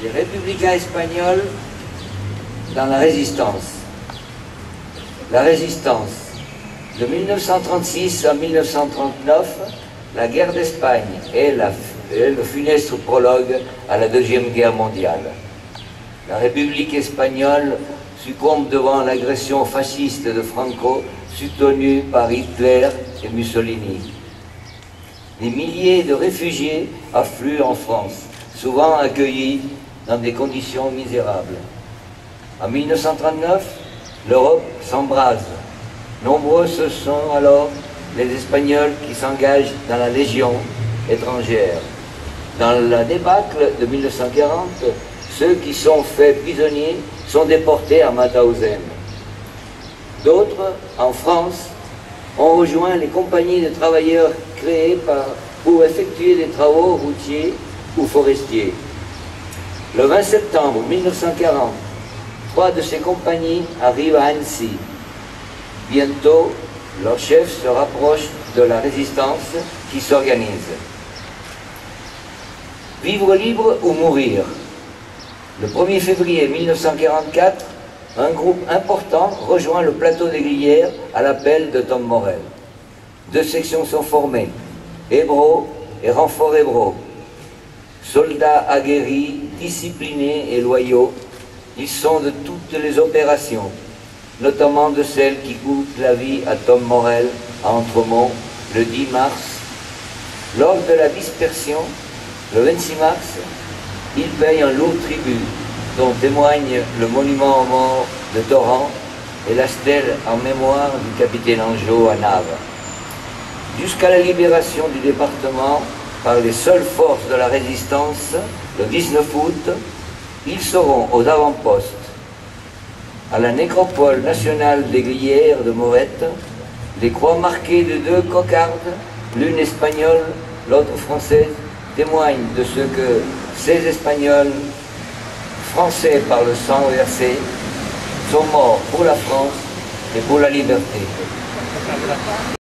Les républicains espagnols dans la résistance. La résistance. De 1936 à 1939, la guerre d'Espagne est le funeste prologue à la Deuxième Guerre mondiale. La République espagnole succombe devant l'agression fasciste de Franco, soutenue par Hitler et Mussolini. Des milliers de réfugiés affluent en France, souvent accueillis dans des conditions misérables. En 1939, l'Europe s'embrase. Nombreux ce sont alors les Espagnols qui s'engagent dans la Légion étrangère. Dans la débâcle de 1940, ceux qui sont faits prisonniers sont déportés à Mauthausen. D'autres, en France, ont rejoint les compagnies de travailleurs créées pour effectuer des travaux routiers ou forestiers. Le 20 septembre 1940, 3 de ces compagnies arrivent à Annecy. Bientôt, leur chef se rapproche de la résistance qui s'organise. Vivre libre ou mourir. Le 1er février 1944, un groupe important rejoint le plateau des Glières à l'appel de Tom Morel. 2 sections sont formées, Hébro et Renfort Hébro. Soldats aguerris, disciplinés et loyaux, ils sont de toutes les opérations, notamment de celle qui coûte la vie à Tom Morel à Entremont le 10 mars. Lors de la dispersion, le 26 mars, il paye un lourd tribut, dont témoigne le monument aux morts de Torrent et la stèle en mémoire du capitaine Angeau à Naves. Jusqu'à la libération du département par les seules forces de la résistance, le 19 août, ils seront aux avant-postes. À la nécropole nationale des Glières de Morette, les croix marquées de 2 cocardes, l'une espagnole, l'autre française, témoignent de ce que ces Espagnols, français par le sang versé, sont morts pour la France et pour la liberté.